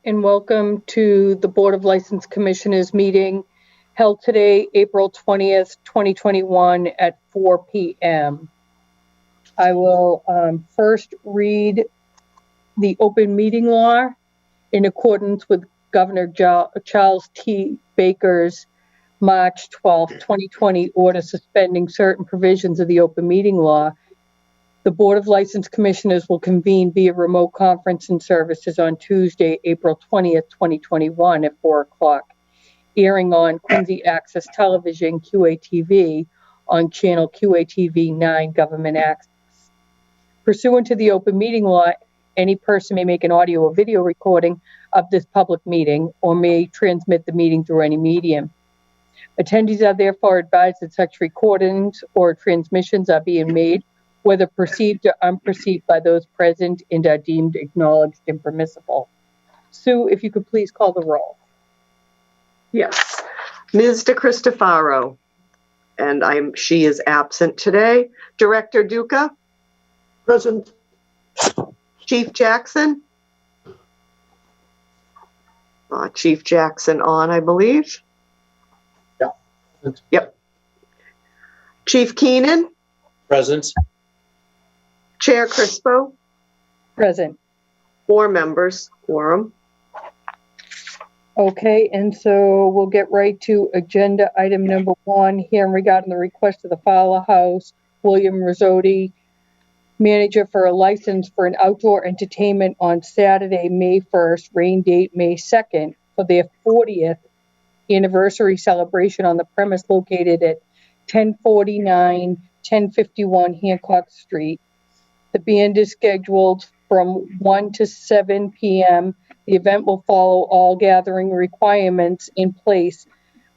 And welcome to the Board of License Commissioners meeting held today, April 20th, 2021 at 4 p.m. I will first read the open meeting law in accordance with Governor Charles T. Baker's March 12, 2020 order suspending certain provisions of the open meeting law. The Board of License Commissioners will convene via remote conferencing services on Tuesday, April 20th, 2021 at 4 o'clock, airing on Quincy Access Television, QATV, on channel QATV 9 Government Access. Pursuant to the open meeting law, any person may make an audio or video recording of this public meeting or may transmit the meeting through any medium. Attendees are therefore advised that such recordings or transmissions are being made, whether perceived or unperceived by those present, and are deemed acknowledged and permissible. Sue, if you could please call the roll. Yes. Ms. DeCristofaro, and she is absent today. Director Duca? Present. Chief Jackson? Chief Jackson on, I believe. Yeah. Yep. Chief Keenan? Present. Chair Crispo? Present. 4 members, quorum. Okay, and so we'll get right to agenda item number 1 here regarding the request of the Fowler House, William Rizzotti, manager for a license for an outdoor entertainment on Saturday, May 1st, rain date May 2nd, for their 40th anniversary celebration on the premise located at 1049, 1051 Hancock Street. The band is scheduled from 1 to 7 p.m. The event will follow all gathering requirements in place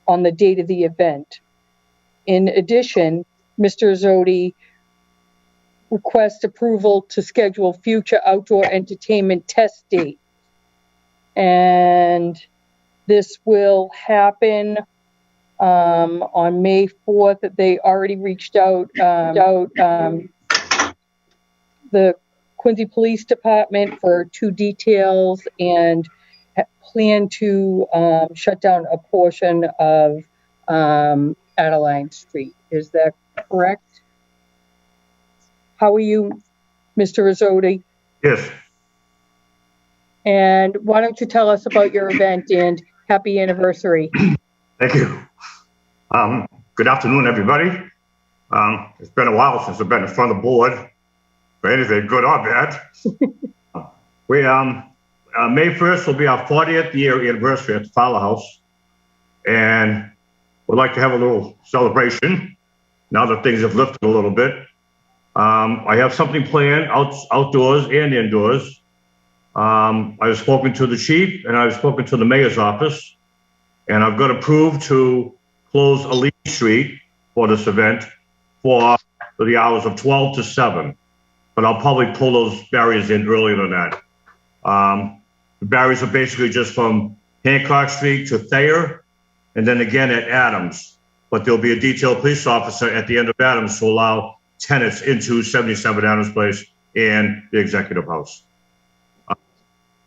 on the date of the event. In addition, Mr. Rizzotti requests approval to schedule future outdoor entertainment test dates. And this will happen on May 4th. They already reached out, the Quincy Police Department for 2 details and plan to shut down a portion of Adeline Street. Is that correct? How are you, Mr. Rizzotti? Yes. And why don't you tell us about your event and happy anniversary? Thank you. Good afternoon, everybody. It's been a while since I've been in front of the board for anything good or bad. May 1st will be our 40th year anniversary at the Fowler House, and we'd like to have a little celebration now that things have lifted a little bit. I have something planned outdoors and indoors. I've spoken to the chief and I've spoken to the mayor's office, and I've got approved to close Aline Street for this event for the hours of 12 to 7. But I'll probably pull those barriers in earlier than that. The barriers are basically just from Hancock Street to Thayer, and then again at Adams. But there'll be a detailed police officer at the end of Adams to allow tenants into 77 Adams Place and the Executive House.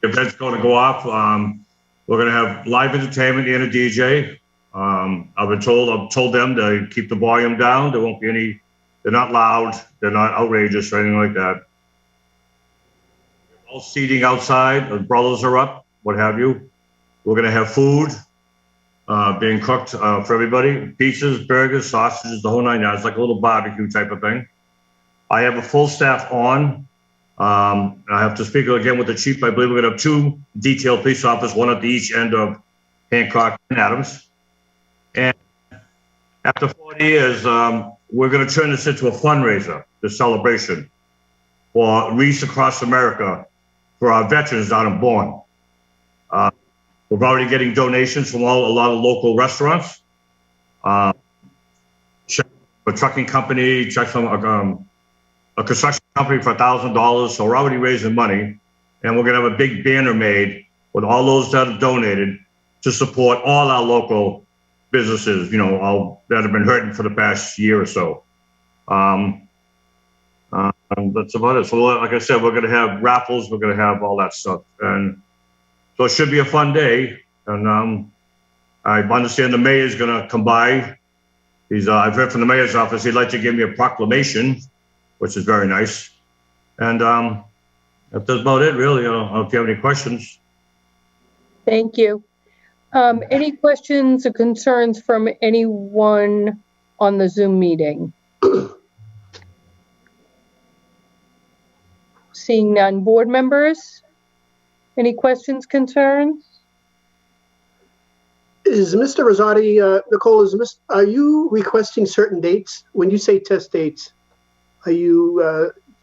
The event's going to go off. We're going to have live entertainment and a DJ. I've told them to keep the volume down. There won't be any. They're not loud. They're not outrageous or anything like that. All seating outside. The brothers are up. What have you? We're going to have food being cooked for everybody. Pizzas, burgers, sausages, the whole 9 yards, like a little barbecue type of thing. I have a full staff on. I have to speak again with the chief. I believe we're going to have 2 detailed police officers, one at each end of Hancock and Adams. And after 40 years, we're going to turn this into a fundraiser, the celebration for Reese Across America for our veterans down in Bourne. We're already getting donations from a lot of local restaurants. A trucking company, check from a construction company for $1,000. So we're already raising money, and we're going to have a big banner made with all those that have donated to support all our local businesses, all that have been hurting for the past year or so. That's about it. So, like I said, we're going to have raffles. We're going to have all that stuff, and so it should be a fun day. And I understand the mayor's going to come by. I've heard from the mayor's office he'd like to give me a proclamation, which is very nice. And that's about it, really. I don't know if you have any questions. Thank you. Any questions or concerns from anyone on the Zoom meeting? Seeing none. Board members? Any questions, concerns? Is Mr. Rosati, Nicole, are you requesting certain dates? When you say test dates, did you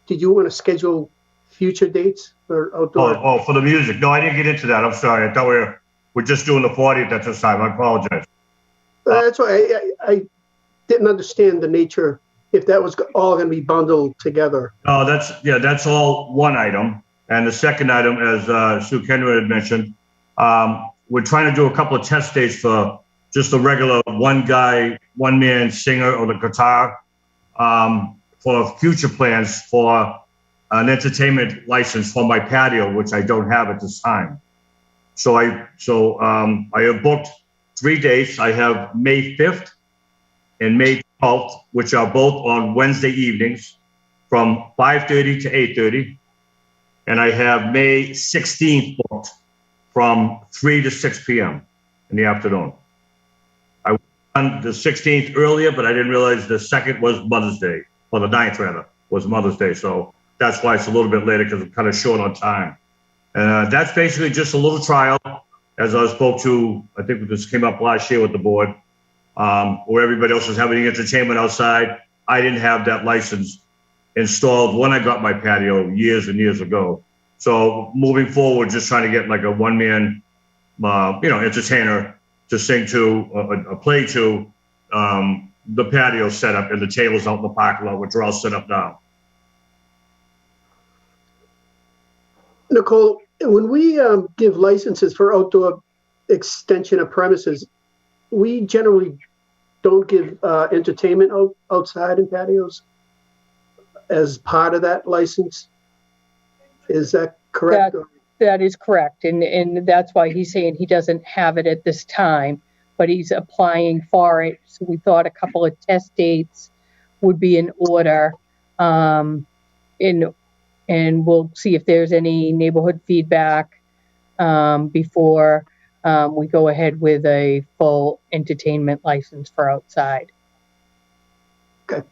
want to schedule future dates for outdoor? Oh, for the music. No, I didn't get into that. I'm sorry. I thought we're just doing the 40th at this time. I apologize. That's why I didn't understand the nature, if that was all going to be bundled together. No, that's all one item. And the second item, as Sue Kenwood had mentioned, we're trying to do a couple of test dates for just the regular one-man singer or the guitar, for future plans for an entertainment license for my patio, which I don't have at this time. So I have booked 3 dates. I have May 5th and May 12th, which are both on Wednesday evenings from 5:30 to 8:30. And I have May 16th booked from 3 to 6 p.m. in the afternoon. I went on the 16th earlier, but I didn't realize the 2nd was Mother's Day, or the 9th rather, was Mother's Day. So that's why it's a little bit later, because I'm kind of short on time. That's basically just a little trial, as I spoke to, I think this came up last year with the board, where everybody else was having entertainment outside. I didn't have that license installed when I got my patio years and years ago. So moving forward, just trying to get like a one-man, entertainer to sing to, play to, the patio setup and the tables out in the parking lot, which are all set up now. Nicole, when we give licenses for outdoor extension of premises, we generally don't give entertainment outside in patios as part of that license. Is that correct? That is correct. And that's why he's saying he doesn't have it at this time, but he's applying for it. So we thought a couple of test dates would be in order. And we'll see if there's any neighborhood feedback before we go ahead with a full entertainment license for outside. Okay.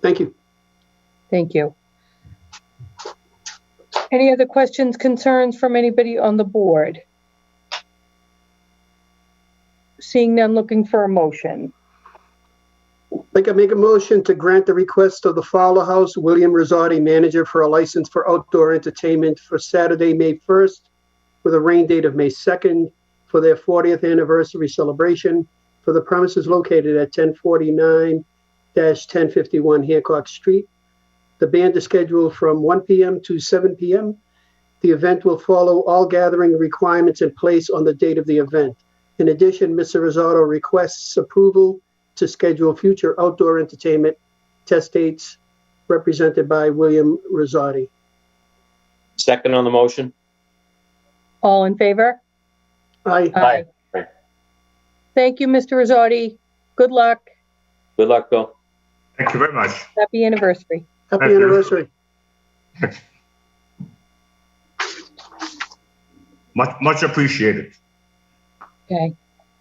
Thank you. Thank you. Any other questions, concerns from anybody on the board? Seeing none, looking for a motion. I can make a motion to grant the request of the Fowler House, William Rosati, manager, for a license for outdoor entertainment for Saturday, May 1st, with a rain date of May 2nd, for their 40th anniversary celebration for the premises located at 1049-1051 Hancock Street. The band is scheduled from 1 p.m. to 7 p.m. The event will follow all gathering requirements in place on the date of the event. In addition, Mr. Rosati requests approval to schedule future outdoor entertainment test dates represented by William Rosati. Second on the motion? All in favor? Aye. Aye. Thank you, Mr. Rosati. Good luck. Good luck, Bill. Thank you very much. Happy anniversary. Happy Thank you. anniversary. Much appreciated. Okay.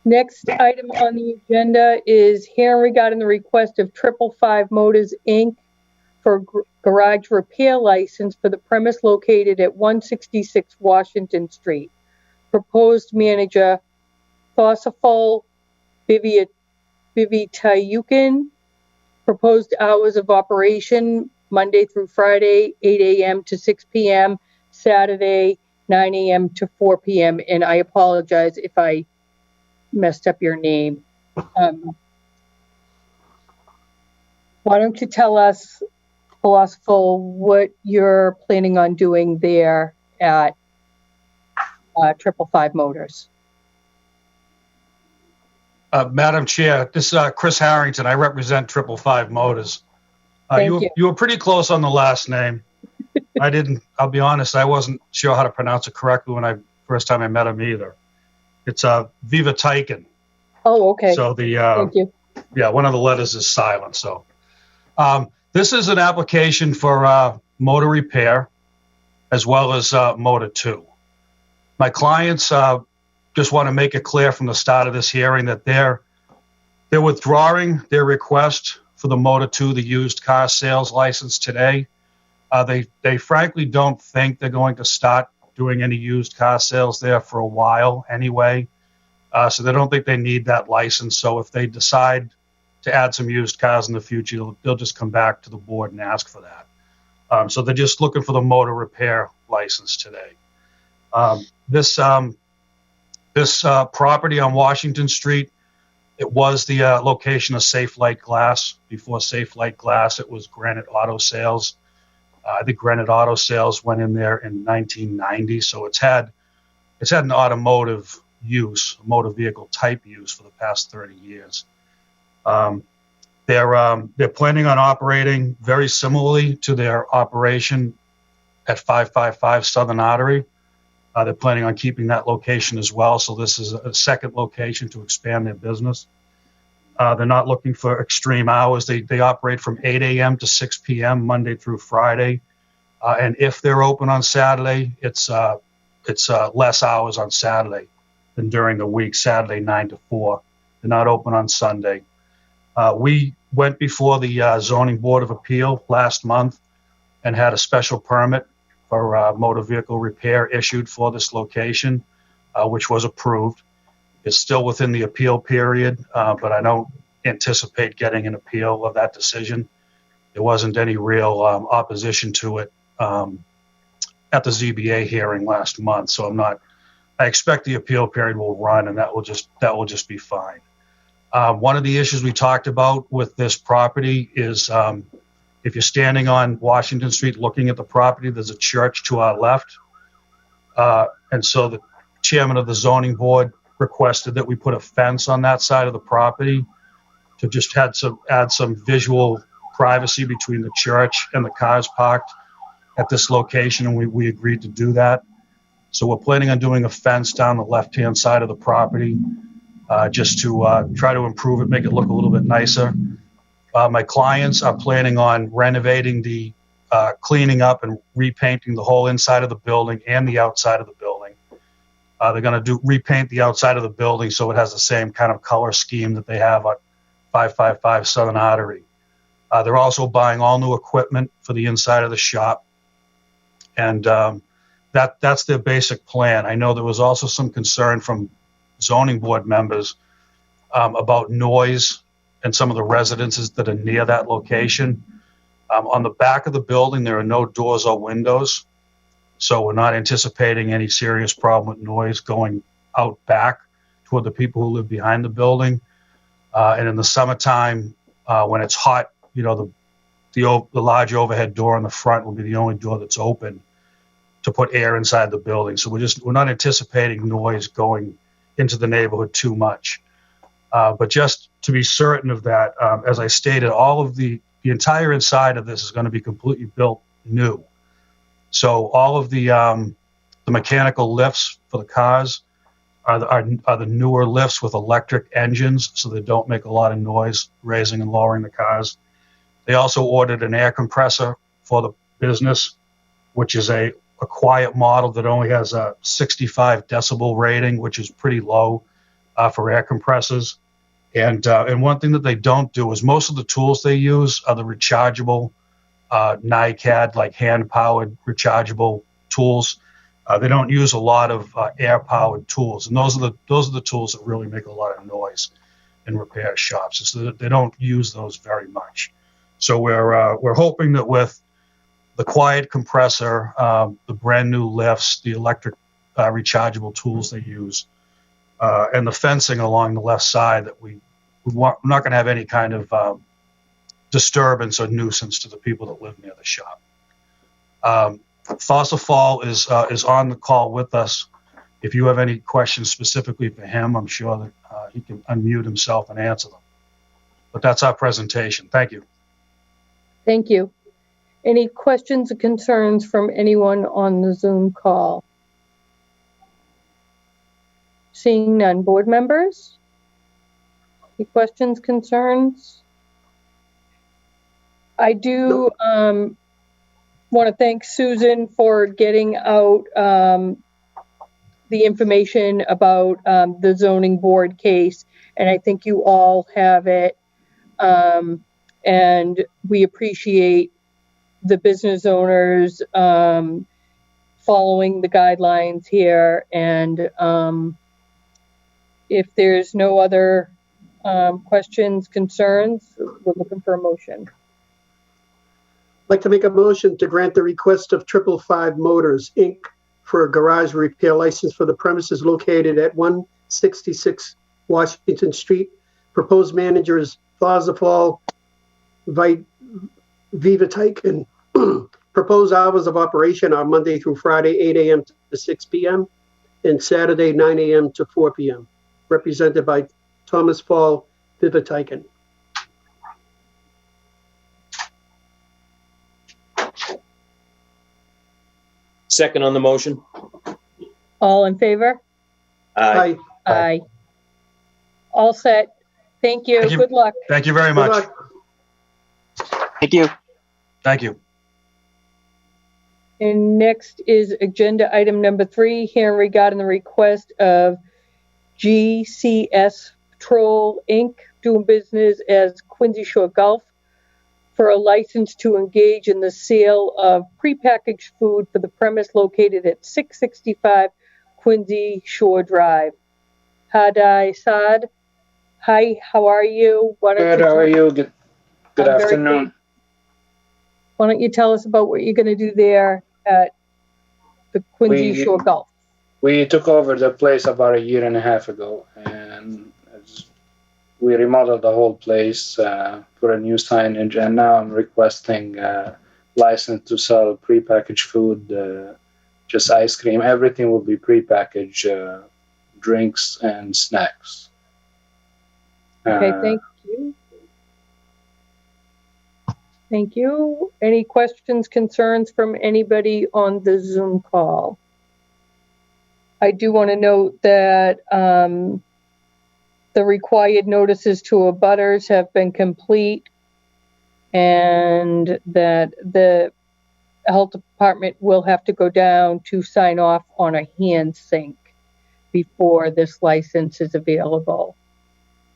Next item on the agenda is hearing regarding the request of 555 Motors, Inc. for garage repair license for the premise located at 166 Washington Street. Proposed manager, Thosafol Vivitayukin. Proposed hours of operation, Monday through Friday, 8 a.m. to 6 p.m., Saturday, 9 a.m. to 4 p.m. And I apologize if I messed up your name. Why don't you tell us, Philosopher, what you're planning on doing there at 555 Motors? Madam Chair, this is Chris Harrington. I represent 555 Motors. Thank you. You were pretty close on the last name. I'll be honest, I wasn't sure how to pronounce it correctly when first time I met him either. It's Viva Taiken. Oh, okay. So Thank you. yeah, one of the letters is silent. So this is an application for motor repair as well as motor 2. My clients just want to make it clear from the start of this hearing that they're withdrawing their request for the motor 2, the used car sales license today. They frankly don't think they're going to start doing any used car sales there for a while anyway. So they don't think they need that license. So if they decide to add some used cars in the future, they'll just come back to the board and ask for that. So they're just looking for the motor repair license today. This property on Washington Street, it was the location of Safe Light Glass. Before Safe Light Glass, it was Granite Auto Sales. I think Granite Auto Sales went in there in 1990, so it's had an automotive use, motor vehicle type use for the past 30 years. They're planning on operating very similarly to their operation at 555 Southern Artery. They're planning on keeping that location as well, so this is a second location to expand their business. They're not looking for extreme hours. They operate from 8 a.m. to 6 p.m. Monday through Friday, and if they're open on Saturday, it's less hours on Saturday than during the week. Saturday 9 to 4. They're not open on Sunday. We went before the Zoning Board of Appeal last month and had a special permit for motor vehicle repair issued for this location, which was approved. It's still within the appeal period, but I don't anticipate getting an appeal of that decision. There wasn't any real opposition to it at the ZBA hearing last month, so I expect the appeal period will run, and that will just be fine. One of the issues we talked about with this property is if you're standing on Washington Street looking at the property, there's a church to our left, and so the chairman of the zoning board requested that we put a fence on that side of the property to just add some visual privacy between the church and the cars parked at this location, and we agreed to do that. So we're planning on doing a fence down the left-hand side of the property just to try to improve it, make it look a little bit nicer. My clients are planning on renovating cleaning up and repainting the whole inside of the building and the outside of the building. They're going to repaint the outside of the building so it has the same kind of color scheme that they have at 555 Southern Artery. They're also buying all new equipment for the inside of the shop, and that's their basic plan. I know there was also some concern from zoning board members about noise and some of the residences that are near that location. On the back of the building, there are no doors or windows, so we're not anticipating any serious problem with noise going out back toward the people who live behind the building. And in the summertime, when it's hot, the large overhead door in the front will be the only door that's open to put air inside the building. So we're not anticipating noise going into the neighborhood too much. But just to be certain of that, as I stated, all of the entire inside of this is going to be completely built new. So all of the mechanical lifts for the cars are the newer lifts with electric engines, so they don't make a lot of noise raising and lowering the cars. They also ordered an air compressor for the business, which is a quiet model that only has a 65 decibel rating, which is pretty low for air compressors. And one thing that they don't do is most of the tools they use are the rechargeable NiCad, like hand-powered rechargeable tools. They don't use a lot of air-powered tools, and those are the tools that really make a lot of noise in repair shops. So they don't use those very much. So we're hoping that with the quiet compressor, the brand new lifts, the electric rechargeable tools they use, and the fencing along the left side, that we're not going to have any kind of disturbance or nuisance to the people that live near the shop. Fossil Fall is on the call with us. If you have any questions specifically for him, I'm sure that he can unmute himself and answer them. But that's our presentation. Thank you. Thank you. Any questions or concerns from anyone on the Zoom call? Seeing none. Board members? Any questions, concerns? I do want to thank Susan for getting out the information about the zoning board case, and I think you all have it. And we appreciate the business owners following the guidelines here. And if there's no other questions, concerns, we're looking for a motion. I'd like to make a motion to grant the request of 555 Motors, Inc. for a garage repair license for the premises located at 166 Washington Street. Proposed manager is Thazafal Vivatike, and proposed hours of operation are Monday through Friday, 8 a.m. to 6 p.m. and Saturday, 9 a.m. to 4 p.m. Represented by Thomas Fall Vivatike. Second on the motion? All in favor? Aye. Aye. All set. Thank you. Thank you. Good luck. Thank you very Good much. luck. Thank you. Thank you. And next is agenda item number 3, hearing regarding the request of GCS Patrol Inc., doing business as Quincy Shore Golf, for a license to engage in the sale of prepackaged food for the premise located at 665 Quincy Shore Drive. Hadi Saad, hi, how are you? Good, how are you? Good I'm very afternoon. Why don't you tell us about what you're going to do there at the Quincy We- Shore Golf? We took over the place about a year and a half ago, and we remodeled the whole place for a new signage, and now I'm requesting a license to sell prepackaged food, just ice cream. Everything will be prepackaged, drinks and snacks. Okay, thank you. Thank you. Any questions, concerns from anybody on the Zoom call? I do want to note that the required notices to abutters have been complete, and that the health department will have to go down to sign off on a hand sink before this license is available.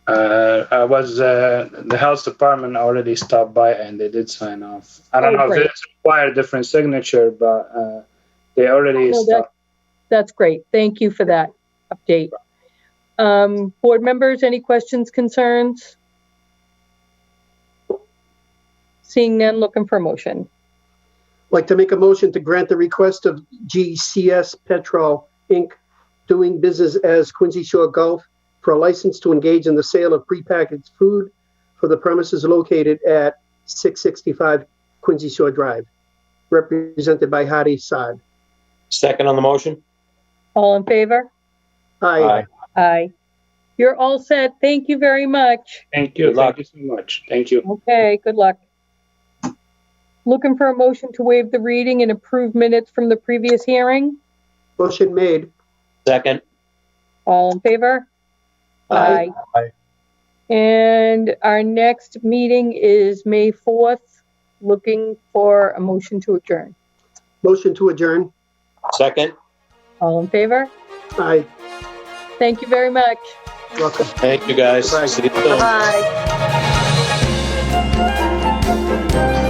The health department already stopped by and they did sign off. I don't Oh, know great. if it's required different signature, but they already No, stopped. That's great. Thank you for that update. Board members, any questions, concerns? Seeing none, looking for a motion. I'd like to make a motion to grant the request of GCS Petrol Inc., doing business as Quincy Shore Golf, for a license to engage in the sale of prepackaged food for the premises located at 665 Quincy Shore Drive, represented by Hadi Saad. Second on the motion? All in favor? Aye. Aye. You're all set. Thank you very much. Thank you. Good luck. Thank you so much. Thank you. Okay, good luck. Looking for a motion to waive the reading and approve minutes from the previous hearing. Motion made. Second? All in favor? Aye. Aye. And our next meeting is May 4th. Looking for a motion to adjourn. Motion to adjourn. Second? All in favor? Aye. Thank you very much. Welcome. Thank you, guys. Bye-bye. See you soon. Bye-bye.